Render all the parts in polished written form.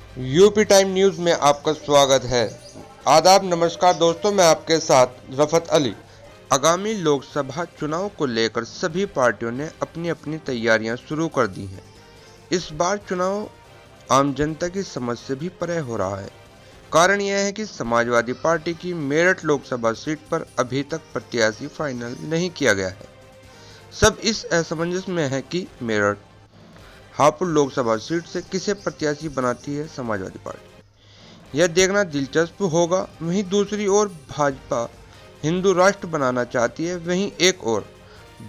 UP time news में आपका स्वागत है। आदाब, नमस्कार दोस्तों, मैं आपके साथ रफत अली। आगामी लोकसभा चुनाव को लेकर सभी पार्टियों ने अपनी अपनी तैयारियां शुरू कर दी हैं। इस बार चुनाव आम जनता की समझ से भी परे हो रहा है। कारण यह है कि समाजवादी पार्टी की मेरठ लोकसभा सीट पर अभी तक प्रत्याशी फाइनल नहीं किया गया है। सब इस असमंजस में है कि मेरठ हापुड़ लोकसभा सीट से किसे प्रत्याशी बनाती है समाजवादी पार्टी। यह देखना दिलचस्प होगा। वहीं दूसरी ओर भाजपा हिंदू राष्ट्र बनाना चाहती है। वहीं एक ओर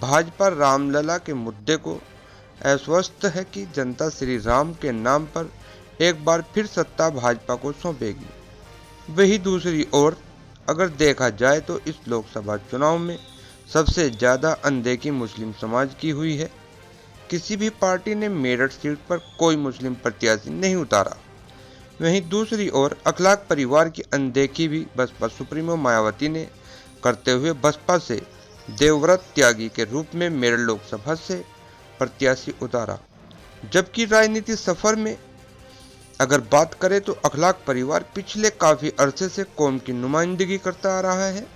भाजपा रामलला के मुद्दे को आश्वस्त है कि जनता श्री राम के नाम पर एक बार फिर सत्ता भाजपा को सौंपेगी। वहीं दूसरी ओर अगर देखा जाए तो इस लोकसभा चुनाव में सबसे ज़्यादा अनदेखी मुस्लिम समाज की हुई है। किसी भी पार्टी ने मेरठ सीट पर कोई मुस्लिम प्रत्याशी नहीं उतारा। वहीं दूसरी ओर अखलाक परिवार की अनदेखी भी बसपा सुप्रीमो मायावती ने करते हुए बसपा से देवव्रत त्यागी के रूप में मेरठ लोकसभा से प्रत्याशी उतारा। जबकि राजनीति सफर में अगर बात करें तो अखलाक परिवार पिछले काफ़ी अरसे से कौम की नुमाइंदगी करता आ रहा है।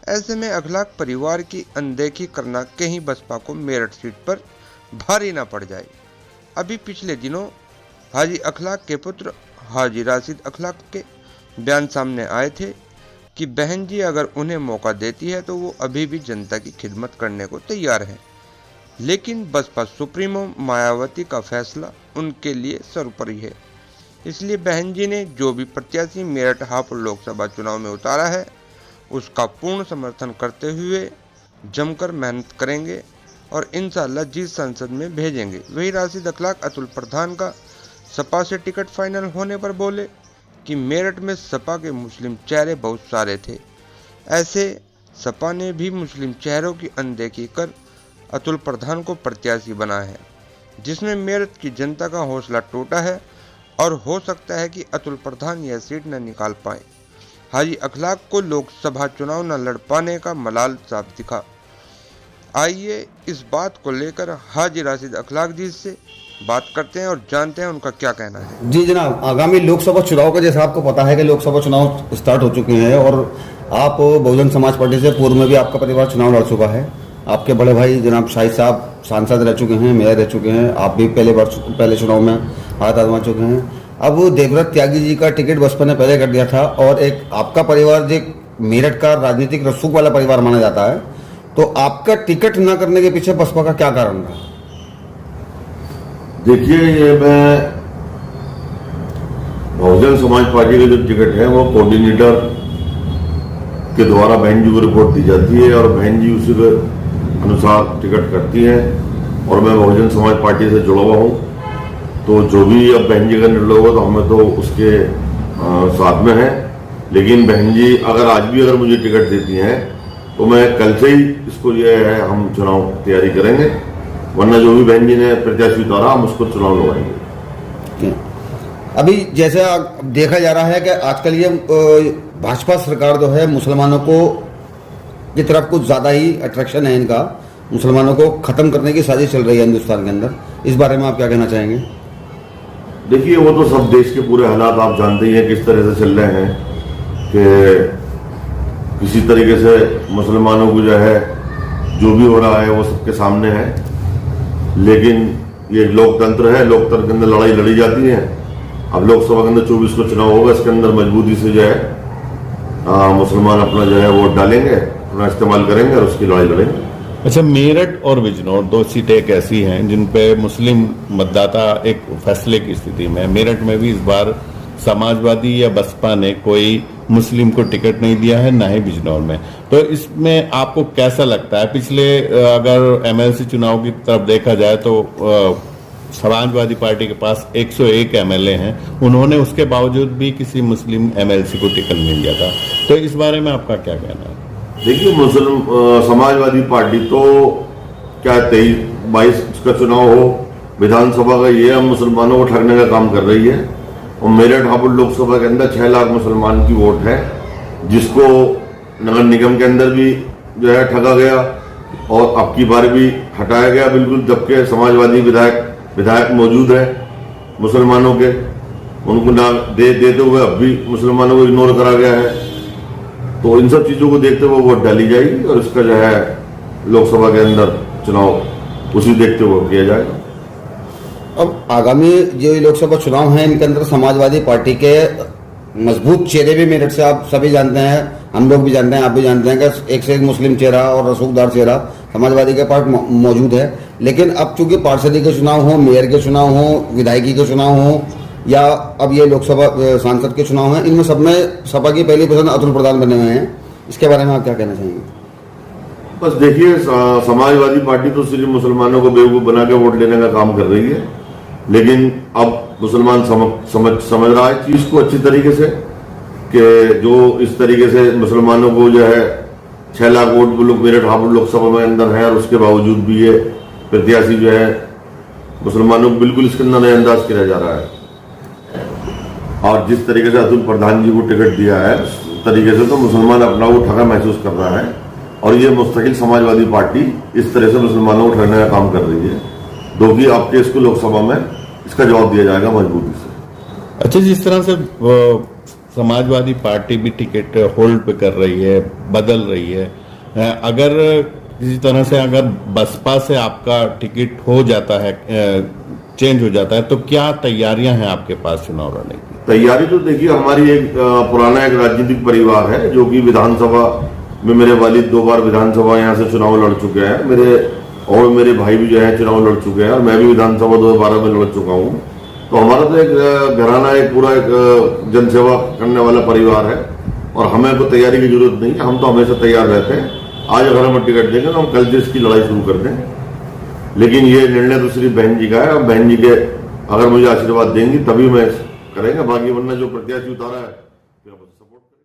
ऐसे में अखलाक परिवार की अनदेखी करना कहीं बसपा को मेरठ सीट पर भारी ना पड़ जाए। अभी पिछले दिनों हाजी अखलाक के पुत्र हाजी राशिद अखलाक के बयान सामने आए थे कि बहन जी अगर उन्हें मौका देती है तो वो अभी भी जनता की खिदमत करने को तैयार हैं। लेकिन बसपा सुप्रीमो मायावती का फैसला उनके लिए सर्वोपरि है। इसलिए बहन जी ने जो भी प्रत्याशी मेरठ हापुड़ लोकसभा चुनाव में उतारा है उसका पूर्ण समर्थन करते हुए जमकर मेहनत करेंगे और इंशाअल्लाह जीत संसद में भेजेंगे। वही राशिद अखलाक अतुल प्रधान का सपा से टिकट फाइनल होने पर बोले कि मेरठ में सपा के मुस्लिम चेहरे बहुत सारे थे। ऐसे सपा ने भी मुस्लिम चेहरों की अनदेखी कर अतुल प्रधान को प्रत्याशी बनाया है, जिसमें मेरठ की जनता का हौसला टूटा है और हो सकता है कि अतुल प्रधान यह सीट न निकाल पाए। हाजी अखलाक को लोकसभा चुनाव न लड़ पाने का मलाल साफ दिखा। आइए इस बात को लेकर हाजी राशिद अखलाक जी से बात करते हैं और जानते हैं उनका क्या कहना है। जी जनाब, आगामी लोकसभा चुनाव का जैसा आपको पता है कि लोकसभा चुनाव स्टार्ट हो चुके हैं और आप बहुजन समाज पार्टी से पूर्व में भी आपका परिवार चुनाव लड़ चुका है। आपके बड़े भाई जनाब शाहिद साहब सांसद रह चुके हैं, मेयर रह चुके हैं, आप भी पहले चुनाव में हाथ आजमा चुके हैं। अब देवव्रत त्यागी जी का टिकट बसपा ने पहले कर दिया था और एक आपका परिवार जो मेरठ का राजनीतिक रसूख वाला परिवार माना जाता है, तो आपका टिकट न करने के पीछे बसपा का क्या कारण था? देखिए, ये मैं बहुजन समाज पार्टी का जो टिकट है वो कोऑर्डिनेटर के द्वारा बहन जी को रिपोर्ट दी जाती है और बहन जी उसी के अनुसार टिकट करती हैं और मैं बहुजन समाज पार्टी से जुड़ा हुआ हूँ। तो जो भी अब बहन जी का निर्णय होगा तो हमें तो उसके साथ में है। लेकिन बहन जी अगर आज भी अगर मुझे टिकट देती हैं तो मैं कल से ही इसको ये है हम चुनाव तैयारी करेंगे, वरना जो भी बहन जी ने प्रत्याशी उतारा हम उसको चुनाव लड़वाएंगे। अभी जैसे देखा जा रहा है कि आजकल ये भाजपा सरकार जो है मुसलमानों को की तरफ कुछ ज़्यादा ही अट्रैक्शन है इनका, मुसलमानों को ख़त्म करने की साजिश चल रही है हिंदुस्तान के अंदर। इस बारे में आप क्या कहना चाहेंगे? देखिए, वो तो सब देश के पूरे हालात आप जानते ही हैं किस तरह से चल रहे हैं कि किसी तरीके से मुसलमानों को जो है जो भी हो रहा है वो सबके सामने है। लेकिन ये लोकतंत्र है, लोकतंत्र के अंदर लड़ाई लड़ी जाती है। अब लोकसभा के अंदर 24 को चुनाव होगा, इसके अंदर मजबूती से जो है मुसलमान अपना जो है वोट डालेंगे, अपना इस्तेमाल करेंगे और उसकी लड़ाई लड़ेंगे। अच्छा, मेरठ और बिजनौर दो सीटें एक ऐसी हैं जिन पे मुस्लिम मतदाता एक फैसले की स्थिति में। मेरठ में भी इस बार समाजवादी या बसपा ने कोई मुस्लिम को टिकट नहीं दिया है, ना ही बिजनौर में। तो इसमें आपको कैसा लगता है? पिछले अगर एमएलसी चुनाव की तरफ देखा जाए तो समाजवादी पार्टी के पास 101 एमएलए हैं, उन्होंने उसके बावजूद भी किसी मुस्लिम एमएलसी को टिकट नहीं दिया था। तो इस बारे में आपका क्या कहना है? देखिए, मुस्लिम समाजवादी पार्टी तो क्या 23-22 का चुनाव हो, विधानसभा का ये मुसलमानों को ठगने का काम कर रही है। और मेरठ हापुड़ लोकसभा के अंदर 6 लाख मुसलमान की वोट है, जिसको नगर निगम के अंदर भी जो है ठगा गया और अब की बार भी हटाया गया बिल्कुल, जबकि समाजवादी विधायक मौजूद है मुसलमानों के। उनको ना देते हुए अब भी मुसलमानों को इग्नोर करा गया है। तो इन सब चीजों को देखते हुए वोट डाली जाएगी और इसका जो है लोकसभा के अंदर चुनाव उसी देखते हुए किया जाएगा। अब आगामी जो लोकसभा चुनाव हैं इनके अंदर समाजवादी पार्टी के मजबूत चेहरे भी मेरठ से आप सभी जानते हैं, हम लोग भी जानते हैं, आप भी जानते हैं कि एक से एक मुस्लिम चेहरा और रसूखदार चेहरा समाजवादी के पार्ट मौजूद है। लेकिन अब चूंकि पार्षदी के चुनाव हो, मेयर के चुनाव हो, विधायकी के चुनाव हो या अब ये लोकसभा सांसद के चुनाव हैं, इनमें सब में सपा की पहली पसंद अतुल प्रधान बने हुए हैं। इसके बारे में आप क्या कहना चाहेंगे? बस देखिए, समाजवादी पार्टी तो सिर्फ मुसलमानों को बेवकूफ बना के वोट लेने का काम कर रही है, लेकिन अब मुसलमान समझ रहा है चीज को अच्छी तरीके से कि जो इस तरीके से मुसलमानों को जो है 6 लाख वोट मेरठ हापुड़ लोकसभा में अंदर है और उसके बावजूद भी ये प्रत्याशी जो है मुसलमानों को बिल्कुल इसके अंदर नजरअंदाज किया जा रहा है। और जिस तरीके से अतुल प्रधान जी को टिकट दिया है उस तरीके से तो मुसलमान अपना वो ठगा महसूस कर रहा है और ये मुस्तकिल समाजवादी पार्टी इस तरह से मुसलमानों को ठगने का काम कर रही है। दो कि आपके इसको लोकसभा में इसका जवाब दिया जाएगा मजबूती से। अच्छा, जिस तरह से समाजवादी पार्टी भी टिकट होल्ड पे कर रही है, बदल रही है, अगर किसी तरह से अगर बसपा से आपका टिकट हो जाता है, चेंज हो जाता है, तो क्या तैयारियां हैं आपके पास चुनाव लड़ने की? तैयारी तो देखिए, हमारी एक पुराना एक राजनीतिक परिवार है जो कि विधानसभा में मेरे वालिद 2 बार विधानसभा यहाँ से चुनाव लड़ चुके हैं, मेरे भाई भी जो है चुनाव लड़ चुके हैं और मैं भी विधानसभा 2012 में लड़ चुका हूँ। तो हमारा तो एक घराना एक पूरा एक जनसेवा करने वाला परिवार है और हमें को तैयारी की जरूरत नहीं है, हम तो हमेशा तैयार रहते हैं। आज अगर हमें टिकट देंगे तो हम कल से इसकी लड़ाई शुरू कर दें, लेकिन ये निर्णय तो सिर्फ बहन जी का है और बहन जी के अगर मुझे आशीर्वाद देंगी तभी मैं करेंगे, बाकी वरना जो प्रत्याशी उतारा है सपोर्ट करें।